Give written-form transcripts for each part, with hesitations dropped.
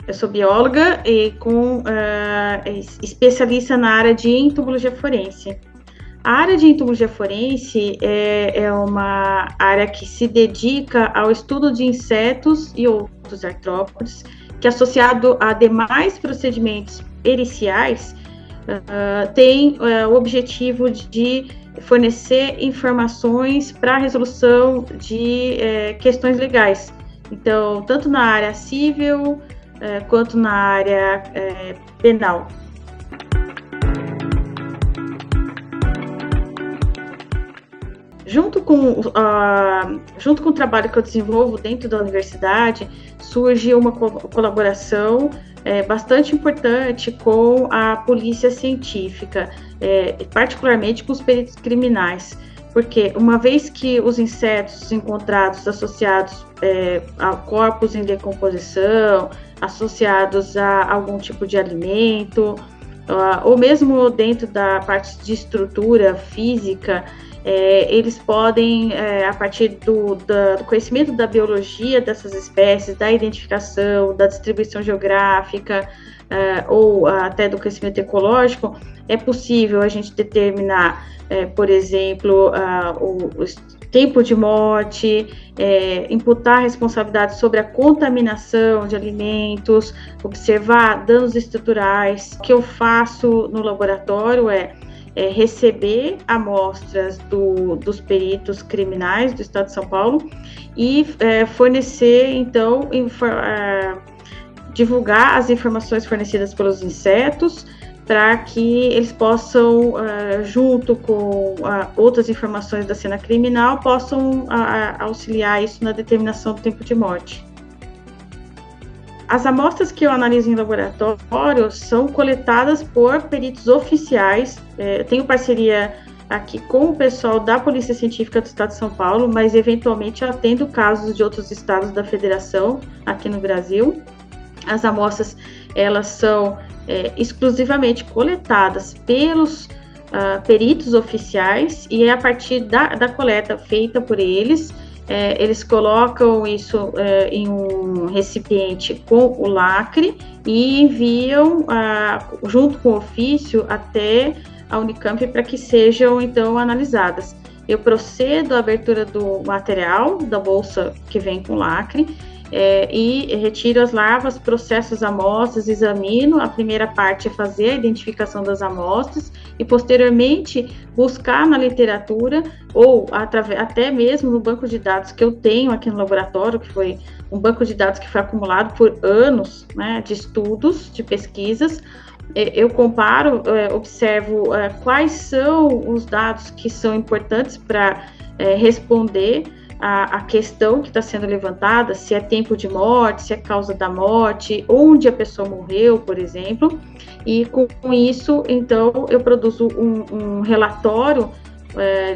Eu sou bióloga e especialista na área de entomologia forense. A área de entomologia forense é uma área que se dedica ao estudo de insetos e outros artrópodes, que, associado a demais procedimentos periciais, tem o objetivo de fornecer informações para a resolução de questões legais. Então, tanto na área civil quanto na área penal. Junto com o trabalho que eu desenvolvo dentro da universidade, surge uma colaboração bastante importante com a polícia científica, particularmente com os peritos criminais, porque uma vez que os insetos encontrados associados a corpos em decomposição, associados a algum tipo de alimento, ou mesmo dentro da parte de estrutura física, eles podem, a partir do conhecimento da biologia dessas espécies, da identificação, da distribuição geográfica, ou até do conhecimento ecológico, é possível a gente determinar, por exemplo, o tempo de morte, imputar responsabilidade sobre a contaminação de alimentos, observar danos estruturais. O que eu faço no laboratório é receber amostras dos peritos criminais do Estado de São Paulo e fornecer, então, divulgar as informações fornecidas pelos insetos para que eles possam, junto com outras informações da cena criminal, possam auxiliar isso na determinação do tempo de morte. As amostras que eu analiso em laboratório são coletadas por peritos oficiais. Eu tenho parceria aqui com o pessoal da Polícia Científica do Estado de São Paulo, mas eventualmente eu atendo casos de outros estados da federação aqui no Brasil. As amostras, elas são exclusivamente coletadas pelos peritos oficiais e é a partir da coleta feita por eles. Eles colocam isso em um recipiente com o lacre e enviam, junto com o ofício, até a Unicamp para que sejam, então, analisadas. Eu procedo à abertura do material, da bolsa que vem com lacre, e retiro as larvas, processo as amostras, examino. A primeira parte é fazer a identificação das amostras e, posteriormente, buscar na literatura ou até mesmo no banco de dados que eu tenho aqui no laboratório, que foi um banco de dados que foi acumulado por anos, né, de estudos, de pesquisas. Eu comparo, observo quais são os dados que são importantes para responder a questão que está sendo levantada, se é tempo de morte, se é causa da morte, onde a pessoa morreu, por exemplo, e com isso, então, eu produzo um relatório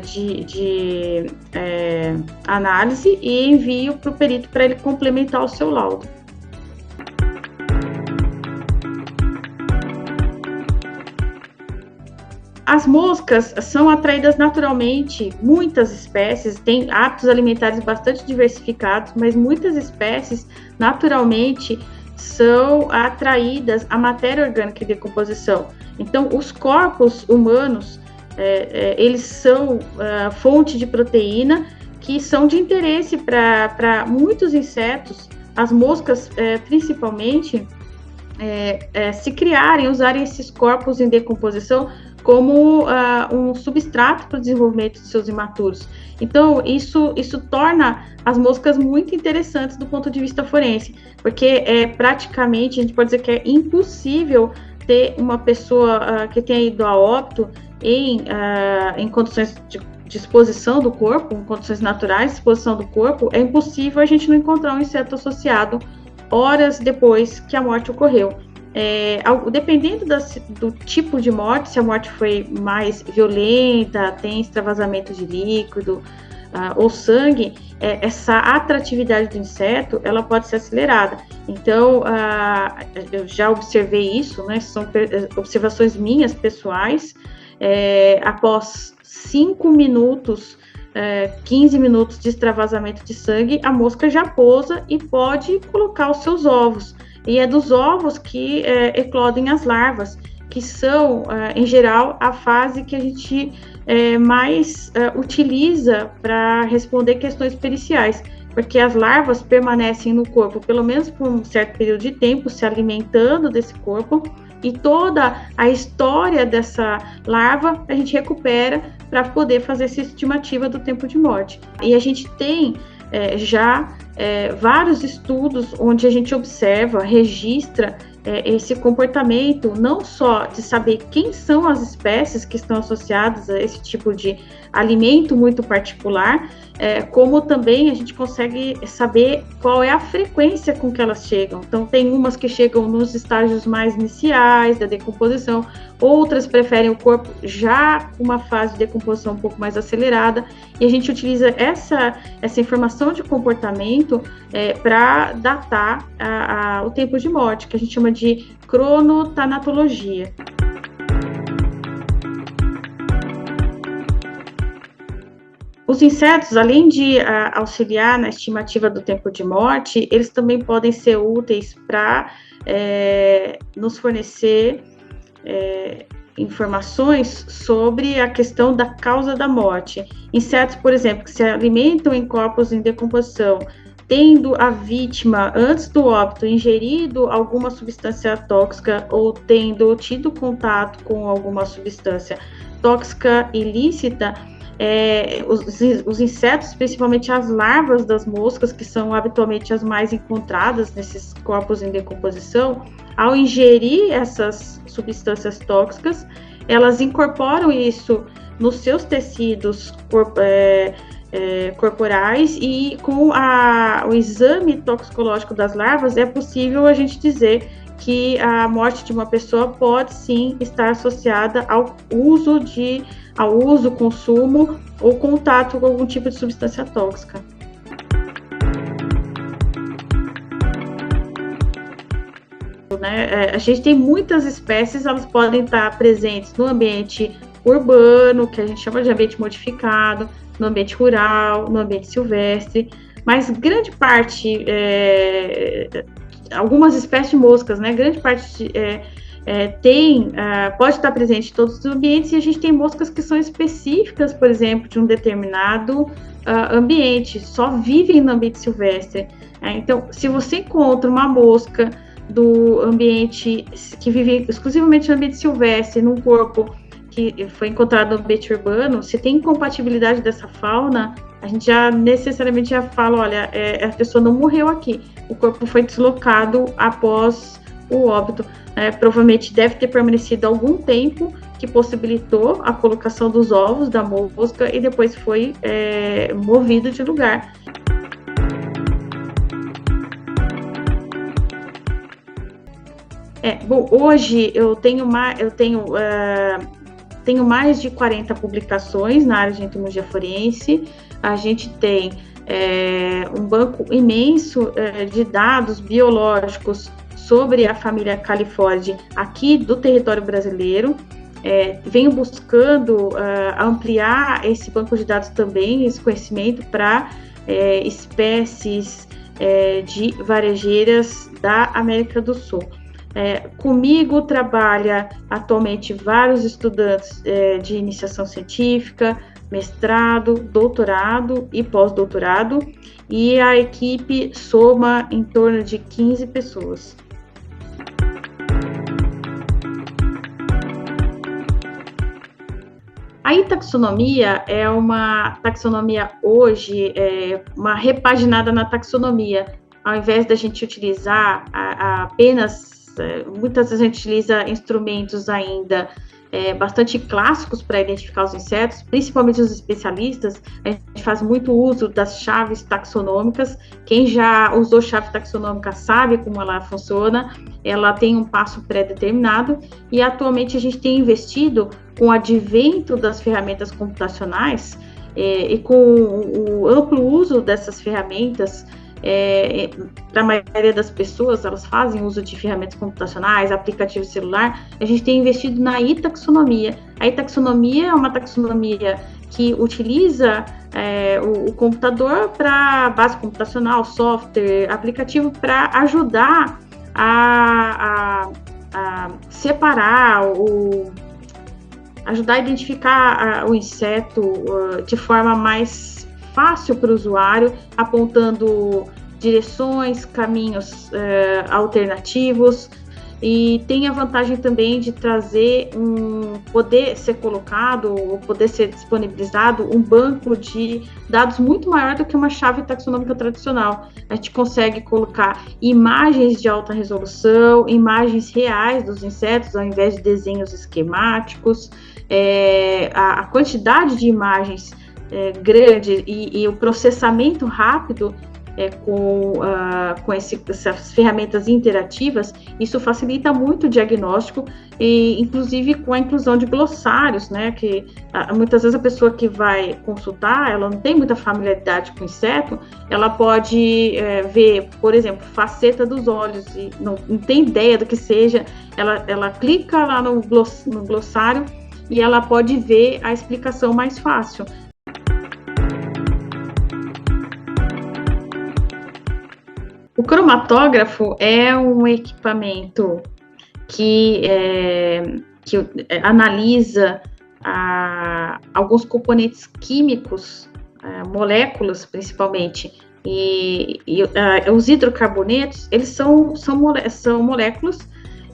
de análise e envio para o perito para ele complementar o seu laudo. As moscas são atraídas naturalmente, muitas espécies têm hábitos alimentares bastante diversificados, mas muitas espécies naturalmente são atraídas à matéria orgânica em decomposição. Então, os corpos humanos, eles são fonte de proteína que são de interesse para muitos insetos, as moscas principalmente, se criarem, usarem esses corpos em decomposição como um substrato para o desenvolvimento de seus imaturos. Então, isso torna as moscas muito interessantes do ponto de vista forense, porque praticamente, a gente pode dizer que é impossível ter uma pessoa que tenha ido a óbito em condições de exposição do corpo, em condições naturais de exposição do corpo, é impossível a gente não encontrar um inseto associado horas depois que a morte ocorreu. Dependendo do tipo de morte, se a morte foi mais violenta, tem extravasamento de líquido ou sangue, essa atratividade do inseto, ela pode ser acelerada. Então, eu já observei isso, né? São observações minhas, pessoais. Após 5 minutos, 15 minutos de extravasamento de sangue, a mosca já pousa e pode colocar os seus ovos. e é dos ovos que eclodem as larvas, que são, em geral, a fase que a gente mais utiliza para responder questões periciais, porque as larvas permanecem no corpo pelo menos por um certo período de tempo, se alimentando desse corpo, e toda a história dessa larva a gente recupera para poder fazer essa estimativa do tempo de morte. E a gente tem vários estudos onde a gente observa, registra esse comportamento, não só de saber quem são as espécies que estão associadas a esse tipo de alimento muito particular, como também a gente consegue saber qual é a frequência com que elas chegam. Então, tem umas que chegam nos estágios mais iniciais da decomposição, outras preferem o corpo já com uma fase de decomposição um pouco mais acelerada, e a gente utiliza essa informação de comportamento para datar o tempo de morte, que a gente chama de cronotanatologia. Os insetos, além de auxiliar na estimativa do tempo de morte, eles também podem ser úteis para nos fornecer informações sobre a questão da causa da morte. Insetos, por exemplo, que se alimentam em corpos em decomposição, tendo a vítima, antes do óbito, ingerido alguma substância tóxica ou tendo tido contato com alguma substância tóxica ilícita, os insetos, principalmente as larvas das moscas, que são habitualmente as mais encontradas nesses corpos em decomposição, ao ingerir essas substâncias tóxicas, elas incorporam isso nos seus tecidos corporais, e com o exame toxicológico das larvas é possível a gente dizer que a morte de uma pessoa pode sim estar associada ao uso, consumo ou contato com algum tipo de substância tóxica. A gente tem muitas espécies, elas podem estar presentes no ambiente urbano, que a gente chama de ambiente modificado, no ambiente rural, no ambiente silvestre, mas grande parte, algumas espécies de moscas, grande parte pode estar presente em todos os ambientes, e a gente tem moscas que são específicas, por exemplo, de um determinado ambiente, só vivem no ambiente silvestre. Então, se você encontra uma mosca do ambiente, que vive exclusivamente no ambiente silvestre, num corpo que foi encontrado no ambiente urbano, se tem incompatibilidade dessa fauna, a gente já necessariamente já fala, olha, a pessoa não morreu aqui, o corpo foi deslocado após o óbito, provavelmente deve ter permanecido algum tempo que possibilitou a colocação dos ovos da mosca e depois foi movido de lugar. Bom, hoje eu tenho mais de 40 publicações na área de entomologia forense. A gente tem um banco imenso de dados biológicos sobre a família Calliforniae aqui do território brasileiro. Venho buscando ampliar esse banco de dados também, esse conhecimento para espécies de varejeiras da América do Sul. Comigo trabalha atualmente vários estudantes de iniciação científica, mestrado, doutorado e pós-doutorado, e a equipe soma em torno de 15 pessoas. A taxonomia é uma taxonomia hoje, uma repaginada na taxonomia. Ao invés da gente utilizar apenas, muitas vezes a gente utiliza instrumentos ainda bastante clássicos para identificar os insetos, principalmente os especialistas. A gente faz muito uso das chaves taxonômicas. Quem já usou chave taxonômica sabe como ela funciona. Ela tem um passo pré-determinado, e atualmente a gente tem investido com o advento das ferramentas computacionais e com o amplo uso dessas ferramentas. Para a maioria das pessoas, elas fazem uso de ferramentas computacionais, aplicativo celular. A gente tem investido na taxonomia. A taxonomia é uma taxonomia que utiliza o computador para base computacional, software, aplicativo, para ajudar a separar, ajudar a identificar o inseto de forma mais fácil para o usuário, apontando direções, caminhos alternativos, e tem a vantagem também de trazer poder ser colocado, ou poder ser disponibilizado um banco de dados muito maior do que uma chave taxonômica tradicional. A gente consegue colocar imagens de alta resolução, imagens reais dos insetos, ao invés de desenhos esquemáticos, a quantidade de imagens grande e o processamento rápido com essas ferramentas interativas, isso facilita muito o diagnóstico, e inclusive com a inclusão de glossários, né, que muitas vezes a pessoa que vai consultar, ela não tem muita familiaridade com o inseto, ela pode ver, por exemplo, faceta dos olhos, e não tem ideia do que seja, ela clica lá no glossário, e ela pode ver a explicação mais fácil. O cromatógrafo é um equipamento que analisa alguns componentes químicos, moléculas principalmente, e os hidrocarbonetos, eles são moléculas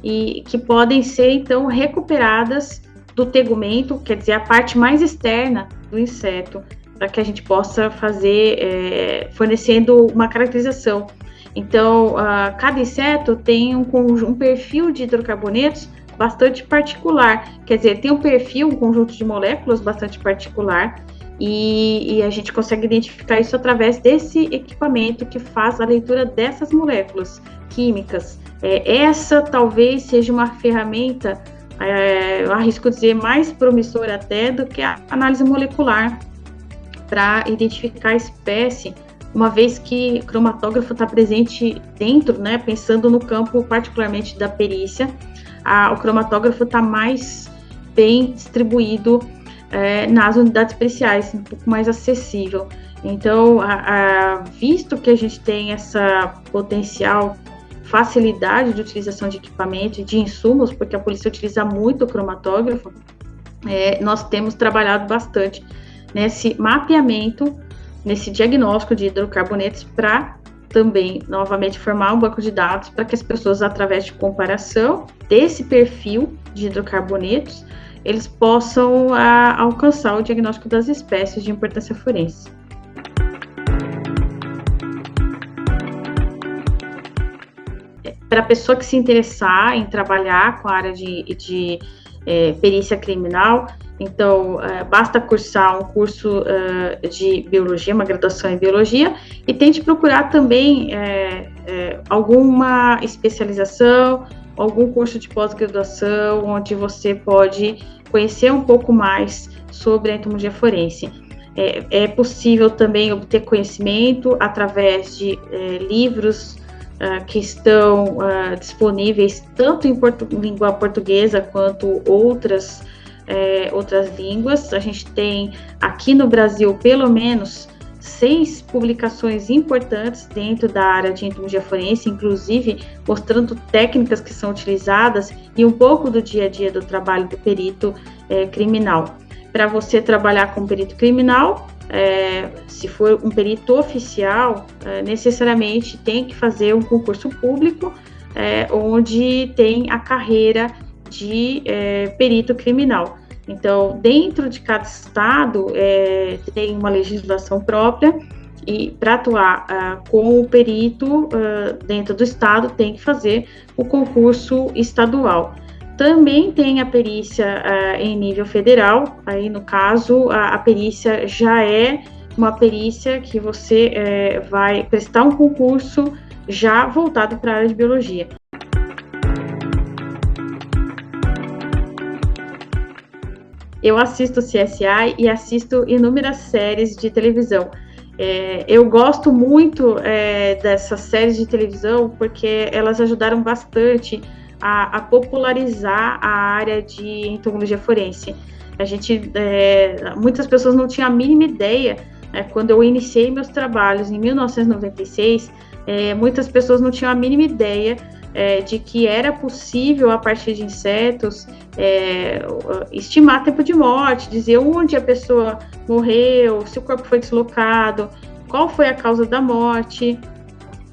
e que podem ser, então, recuperadas do tegumento, quer dizer, a parte mais externa do inseto, para que a gente possa fazer, fornecendo uma caracterização. Então, cada inseto tem um perfil de hidrocarbonetos bastante particular, quer dizer, tem um perfil, um conjunto de moléculas bastante particular, e a gente consegue identificar isso através desse equipamento que faz a leitura dessas moléculas químicas. Essa talvez seja uma ferramenta, eu arrisco dizer, mais promissora até do que a análise molecular para identificar a espécie, uma vez que o cromatógrafo está presente dentro, né, pensando no campo particularmente da perícia, o cromatógrafo está mais bem distribuído nas unidades periciais, um pouco mais acessível. Então, visto que a gente tem essa potencial facilidade de utilização de equipamento e de insumos, porque a polícia utiliza muito o cromatógrafo, nós temos trabalhado bastante nesse mapeamento, nesse diagnóstico de hidrocarbonetos, para também, novamente, formar um banco de dados para que as pessoas, através de comparação desse perfil de hidrocarbonetos, eles possam alcançar o diagnóstico das espécies de importância forense. Para a pessoa que se interessar em trabalhar com a área de perícia criminal, então, basta cursar um curso de biologia, uma graduação em biologia, e tente procurar também alguma especialização, algum curso de pós-graduação, onde você pode conhecer um pouco mais sobre a entomologia forense. É possível também obter conhecimento através de livros que estão disponíveis tanto em língua portuguesa quanto outras línguas. A gente tem aqui no Brasil pelo menos 6 publicações importantes dentro da área de entomologia forense, inclusive mostrando técnicas que são utilizadas e um pouco do dia a dia do trabalho do perito criminal. Para você trabalhar com perito criminal, se for um perito oficial, necessariamente tem que fazer um concurso público, onde tem a carreira de perito criminal. Então, dentro de cada estado, tem uma legislação própria, e para atuar com o perito dentro do estado, tem que fazer o concurso estadual. Também tem a perícia em nível federal, aí no caso, a perícia já é uma perícia que você vai prestar um concurso já voltado para a área de biologia. Eu assisto CSI e assisto inúmeras séries de televisão. Eu gosto muito dessas séries de televisão porque elas ajudaram bastante a popularizar a área de entomologia forense. Muitas pessoas não tinham a mínima ideia, quando eu iniciei meus trabalhos em 1996, muitas pessoas não tinham a mínima ideia de que era possível, a partir de insetos, estimar tempo de morte, dizer onde a pessoa morreu, se o corpo foi deslocado, qual foi a causa da morte.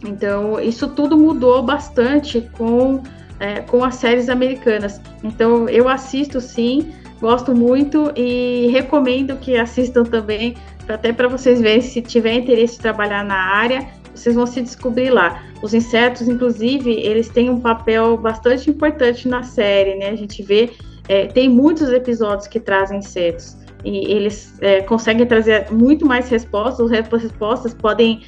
Então, isso tudo mudou bastante com as séries americanas. Então, eu assisto sim, gosto muito e recomendo que assistam também, até para vocês verem, se tiver interesse em trabalhar na área, vocês vão se descobrir lá. Os insetos, inclusive, eles têm um papel bastante importante na série, né? A gente vê, tem muitos episódios que trazem insetos. E eles conseguem trazer muito mais respostas, as respostas podem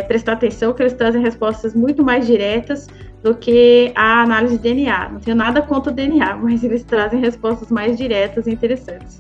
prestar atenção que eles trazem respostas muito mais diretas do que a análise de DNA. Não tenho nada contra o DNA, mas eles trazem respostas mais diretas e interessantes.